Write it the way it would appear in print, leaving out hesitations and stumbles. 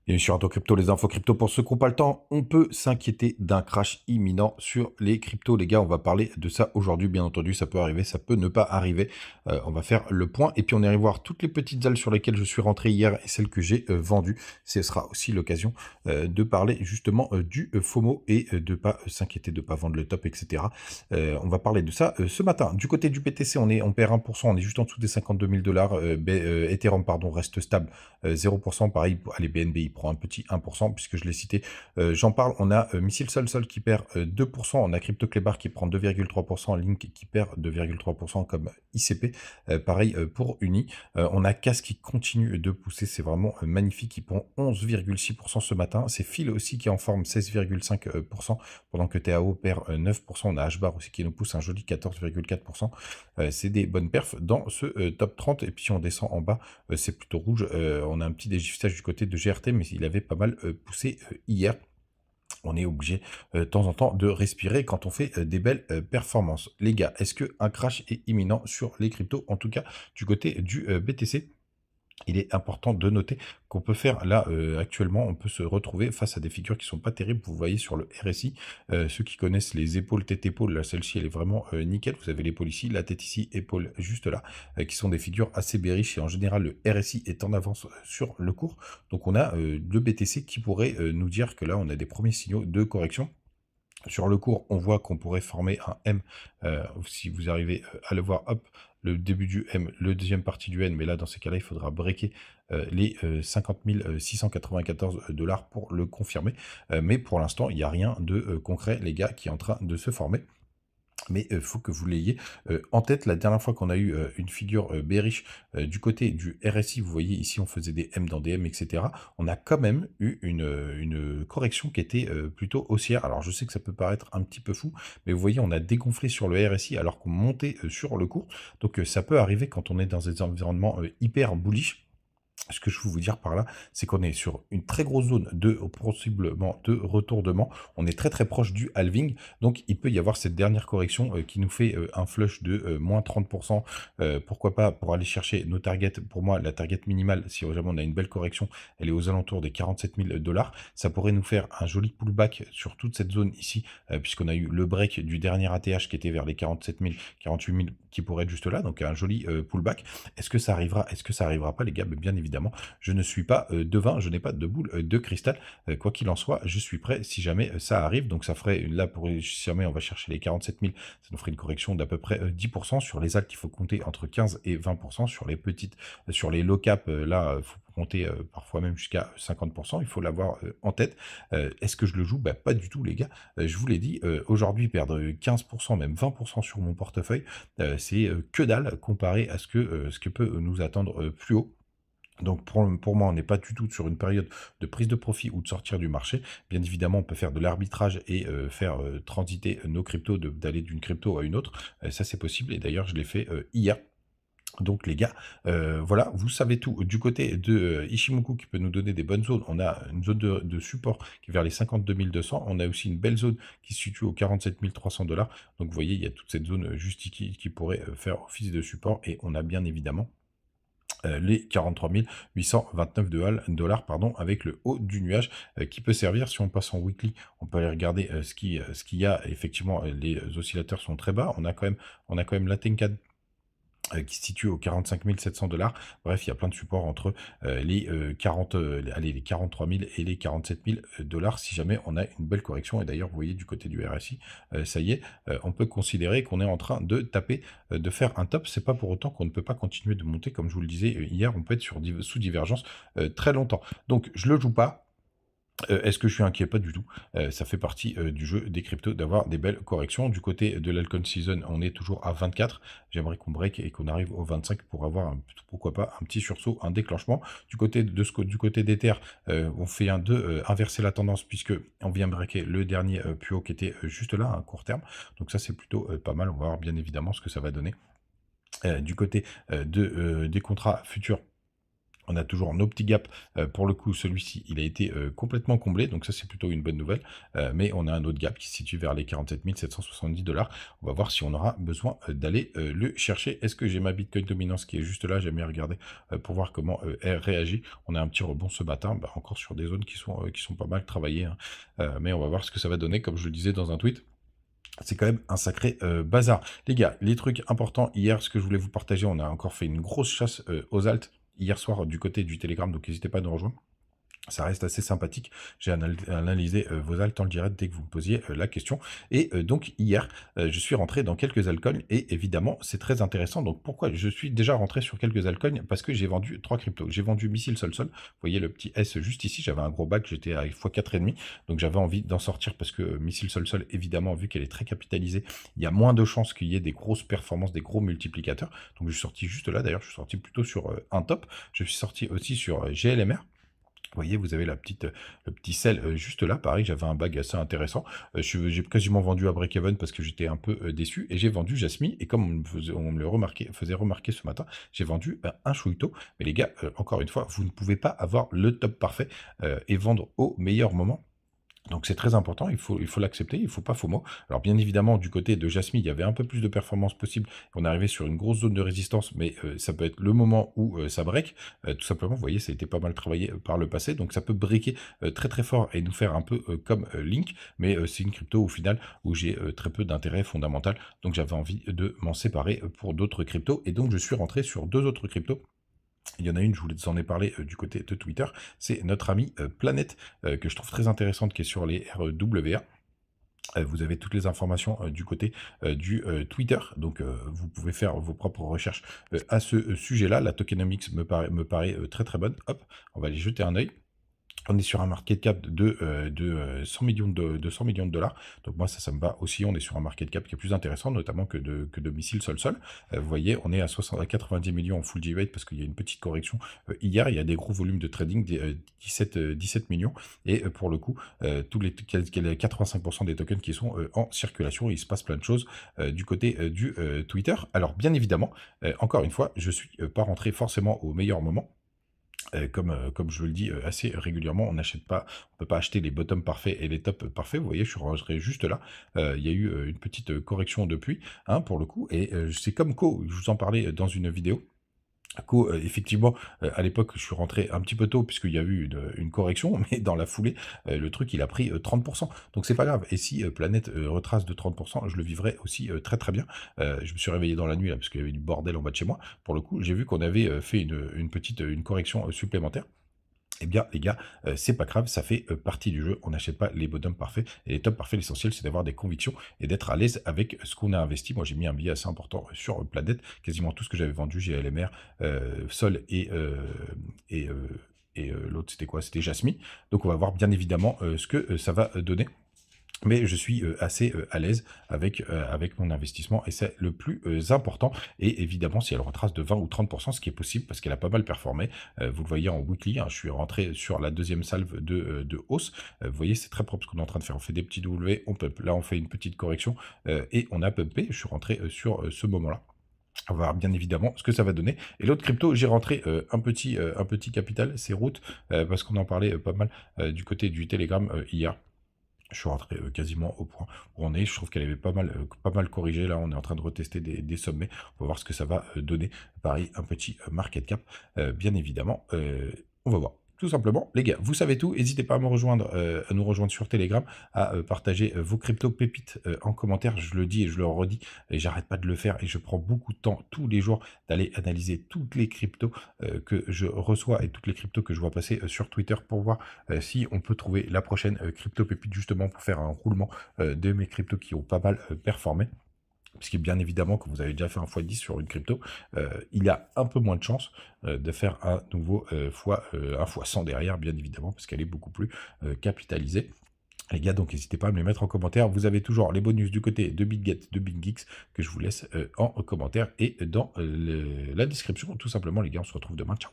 Et sur Auto Crypto, les infos crypto pour ceux qui n'ont pas le temps, on peut s'inquiéter d'un crash imminent sur les cryptos. Les gars, on va parler de ça aujourd'hui. Bien entendu, ça peut arriver, ça peut ne pas arriver. On va faire le point. Et puis, on ira voir toutes les petites ailes sur lesquelles je suis rentré hier et celles que j'ai vendues. Ce sera aussi l'occasion de parler justement du FOMO et de ne pas s'inquiéter, de ne pas vendre le top, etc. On va parler de ça ce matin. Du côté du BTC, on perd 1%, on est juste en dessous des 52 000 dollars. Ethereum, pardon, reste stable. 0%, pareil, allez, BNB, il prend un petit 1%, puisque je l'ai cité. J'en parle, on a Missile Sol qui perd 2%, on a CryptoClebar qui prend 2,3%, Link qui perd 2,3% comme ICP, pareil pour Uni. On a CAS qui continue de pousser, c'est vraiment magnifique, il prend 11,6% ce matin. C'est Phil aussi qui est en forme 16,5%, pendant que TAO perd 9%. On a HBAR aussi qui nous pousse un joli 14,4%. C'est des bonnes perfs dans ce top 30, et puis si on descend en bas, c'est plutôt rouge. On a un petit dégistage du côté de GRT, mais il avait pas mal poussé hier. On est obligé de temps en temps de respirer quand on fait des belles performances. Les gars, est-ce qu'un crash est imminent sur les cryptos, en tout cas du côté du BTC? Il est important de noter qu'on peut faire là actuellement, on peut se retrouver face à des figures qui sont pas terribles. Vous voyez sur le RSI, ceux qui connaissent les épaules, tête épaule, là celle-ci elle est vraiment nickel. Vous avez l'épaule ici, la tête ici, épaule juste là, qui sont des figures assez bearish, et en général le RSI est en avance sur le cours. Donc on a le BTC qui pourrait nous dire que là on a des premiers signaux de correction. Sur le cours, on voit qu'on pourrait former un M, si vous arrivez à le voir, hop, le début du M, le deuxième partie du N, mais là, dans ces cas-là, il faudra breaker les 50 694 dollars pour le confirmer. Mais pour l'instant, il n'y a rien de concret, les gars, qui est en train de se former. Mais il faut que vous l'ayez en tête. La dernière fois qu'on a eu une figure bearish du côté du RSI, vous voyez ici on faisait des M dans des M, etc. On a quand même eu une correction qui était plutôt haussière. Alors je sais que ça peut paraître un petit peu fou, mais vous voyez on a dégonflé sur le RSI alors qu'on montait sur le cours. Donc ça peut arriver quand on est dans des environnements hyper bullish. Ce que je veux vous dire par là, c'est qu'on est sur une très grosse zone de possiblement de retournement. On est très très proche du halving. Donc il peut y avoir cette dernière correction qui nous fait un flush de moins 30%. Pourquoi pas pour aller chercher nos targets. Pour moi, la target minimale, si jamais on a une belle correction, elle est aux alentours des 47 000 dollars. Ça pourrait nous faire un joli pullback sur toute cette zone ici, puisqu'on a eu le break du dernier ATH qui était vers les 47 000, 48 000 qui pourrait être juste là. Donc un joli pullback. Est-ce que ça arrivera? Est-ce que ça arrivera pas, les gars? Bien évidemment. Je ne suis pas devin, je n'ai pas de boule de cristal. Quoi qu'il en soit, je suis prêt si jamais ça arrive. Donc ça ferait, là, pour si jamais on va chercher les 47 000, ça nous ferait une correction d'à peu près 10%. Sur les altes, il faut compter entre 15 et 20%. Sur les petites, sur les low cap, là, il faut compter parfois même jusqu'à 50%. Il faut l'avoir en tête. Est-ce que je le joue? Pas du tout, les gars. Je vous l'ai dit, aujourd'hui, perdre 15%, même 20% sur mon portefeuille, c'est que dalle comparé à ce que peut nous attendre plus haut. Donc pour moi, on n'est pas du tout sur une période de prise de profit ou de sortir du marché. Bien évidemment, on peut faire de l'arbitrage et faire transiter nos cryptos, d'aller d'une crypto à une autre. Ça, c'est possible. Et d'ailleurs, je l'ai fait hier. Donc les gars, voilà, vous savez tout. Du côté de Ishimoku qui peut nous donner des bonnes zones, on a une zone de support qui est vers les 52 200. On a aussi une belle zone qui se situe aux 47 300 dollars. Donc vous voyez, il y a toute cette zone juste ici qui pourrait faire office de support. Et on a bien évidemment les 43 829 dollars, pardon, avec le haut du nuage qui peut servir. Si on passe en weekly, on peut aller regarder ce qu'il y a. Effectivement, les oscillateurs sont très bas. On a quand même la Tenkan qui se situe aux 45 700 dollars. Bref, il y a plein de supports entre les 43 000 et les 47 000 dollars si jamais on a une belle correction. Et d'ailleurs, vous voyez du côté du RSI, ça y est, on peut considérer qu'on est en train de taper, de faire un top. C'est pas pour autant qu'on ne peut pas continuer de monter. Comme je vous le disais hier, on peut être sous divergence très longtemps. Donc, je le joue pas. Est-ce que je suis inquiet? Pas du tout. Ça fait partie du jeu des cryptos d'avoir des belles corrections. Du côté de l'Alcon Season, on est toujours à 24. J'aimerais qu'on break et qu'on arrive au 25 pour avoir, pourquoi pas, un petit sursaut, un déclenchement. Du côté d'Ether, on fait inverser la tendance puisque on vient breaker le dernier plus haut qui était juste là, à court terme. Donc ça, c'est plutôt pas mal. On va voir bien évidemment ce que ça va donner. Du côté des contrats futurs, On a toujours nos petits gaps. Pour le coup, celui-ci, il a été complètement comblé. Donc ça, c'est plutôt une bonne nouvelle. Mais on a un autre gap qui se situe vers les 47 770 $. On va voir si on aura besoin d'aller le chercher. Est-ce que j'ai ma Bitcoin dominance qui est juste là? J'aime bien regarder pour voir comment elle réagit. On a un petit rebond ce matin, bah, encore sur des zones qui sont pas mal travaillées, hein. Mais on va voir ce que ça va donner, comme je le disais dans un tweet. C'est quand même un sacré bazar. Les gars, les trucs importants hier, ce que je voulais vous partager, on a encore fait une grosse chasse aux alts hier soir du côté du Telegram, donc n'hésitez pas à nous rejoindre. Ça reste assez sympathique. J'ai analysé vos alts en direct dès que vous me posiez la question. Et donc hier, je suis rentré dans quelques altcoins et évidemment, c'est très intéressant. Donc pourquoi je suis déjà rentré sur quelques altcoins? Parce que j'ai vendu 3 cryptos. J'ai vendu Missile Sol Sol. Vous voyez le petit S juste ici. J'avais un gros bac, j'étais à x4,5. Donc j'avais envie d'en sortir parce que Missile Sol Sol, évidemment, vu qu'elle est très capitalisée, il y a moins de chances qu'il y ait des grosses performances, des gros multiplicateurs. Donc je suis sorti juste là. D'ailleurs, je suis sorti plutôt sur un top. Je suis sorti aussi sur GLMR. Vous voyez, vous avez le petit sel juste là. Pareil, j'avais un bag assez intéressant. J'ai quasiment vendu à break-even parce que j'étais un peu déçu. Et j'ai vendu Jasmine. Et comme on me le faisait remarquer ce matin, j'ai vendu un chouïto. Mais les gars, encore une fois, vous ne pouvez pas avoir le top parfait et vendre au meilleur moment. Donc c'est très important, il faut l'accepter, il ne faut pas FOMO. Alors bien évidemment, du côté de Jasmine, il y avait un peu plus de performance possible. On est arrivé sur une grosse zone de résistance, mais ça peut être le moment où ça break. Tout simplement, vous voyez, ça a été pas mal travaillé par le passé. Donc ça peut breaker très très fort et nous faire un peu comme Link. Mais c'est une crypto au final où j'ai très peu d'intérêt fondamental. Donc j'avais envie de m'en séparer pour d'autres cryptos. Et donc je suis rentré sur 2 autres cryptos. Il y en a une, je vous en ai parlé du côté de Twitter, c'est notre ami Planète, que je trouve très intéressante, qui est sur les RWA. Vous avez toutes les informations du côté du Twitter, donc vous pouvez faire vos propres recherches à ce sujet-là. La tokenomics me paraît très très bonne. Hop, on va aller jeter un œil. On est sur un market cap de 100 millions de 100 millions de dollars. Donc moi, ça me va aussi. On est sur un market cap qui est plus intéressant, notamment que de Missile Sol-Sol. Vous voyez, on est à 90 millions en full G-Rate parce qu'il y a une petite correction hier. Il y a des gros volumes de trading, 17 millions. Et pour le coup, tous les 85% des tokens qui sont en circulation, il se passe plein de choses du côté du Twitter. Alors bien évidemment, encore une fois, je ne suis pas rentré forcément au meilleur moment. Comme je le dis assez régulièrement, on peut pas acheter les bottoms parfaits et les tops parfaits. Vous voyez, je suis rentré juste là. Il y a eu une petite correction depuis, hein, pour le coup. Et c'est comme Co, je vous en parlais dans une vidéo. Co, effectivement, à l'époque, je suis rentré un petit peu tôt puisqu'il y a eu une correction, mais dans la foulée, le truc, il a pris 30%. Donc c'est pas grave. Et si Planète retrace de 30%, je le vivrai aussi très très bien. Je me suis réveillé dans la nuit là parce qu'il y avait du bordel en bas de chez moi. Pour le coup, j'ai vu qu'on avait fait une correction supplémentaire. Eh bien, les gars, c'est pas grave, ça fait partie du jeu. On n'achète pas les bottoms parfaits et les tops parfaits. L'essentiel, c'est d'avoir des convictions et d'être à l'aise avec ce qu'on a investi. Moi, j'ai mis un billet assez important sur Planète. Quasiment tout ce que j'avais vendu, GLMR, Sol et l'autre, c'était quoi? C'était Jasmine. Donc, on va voir bien évidemment ce que ça va donner. Mais je suis assez à l'aise avec mon investissement et c'est le plus important. Et évidemment, si elle retrace de 20 ou 30%, ce qui est possible parce qu'elle a pas mal performé, vous le voyez en weekly, hein, je suis rentré sur la deuxième salve de hausse. Vous voyez, c'est très propre ce qu'on est en train de faire. On fait des petits W, on pump. Là, on fait une petite correction et on a pumpé. Je suis rentré sur ce moment-là. On va voir bien évidemment ce que ça va donner. Et l'autre crypto, j'ai rentré un petit capital, c'est Root, parce qu'on en parlait pas mal du côté du Telegram hier. Je suis rentré quasiment au point où on est. Je trouve qu'elle avait pas mal corrigé. Là, on est en train de retester des sommets. On va voir ce que ça va donner. Pareil, un petit market cap, bien évidemment. On va voir. Tout simplement, les gars, vous savez tout. N'hésitez pas à à nous rejoindre sur Telegram, à partager vos crypto pépites en commentaire. Je le dis et je le redis, et j'arrête pas de le faire. Et je prends beaucoup de temps tous les jours d'aller analyser toutes les cryptos que je reçois et toutes les cryptos que je vois passer sur Twitter pour voir si on peut trouver la prochaine crypto pépite justement pour faire un roulement de mes cryptos qui ont pas mal performé. Puisque bien évidemment, quand vous avez déjà fait un x10 sur une crypto, il a un peu moins de chance de faire un nouveau un x100 derrière, bien évidemment, parce qu'elle est beaucoup plus capitalisée. Les gars, donc n'hésitez pas à me les mettre en commentaire. Vous avez toujours les bonus du côté de BitGet, de BitGeeks, que je vous laisse en commentaire et dans la description. Tout simplement, les gars, on se retrouve demain. Ciao.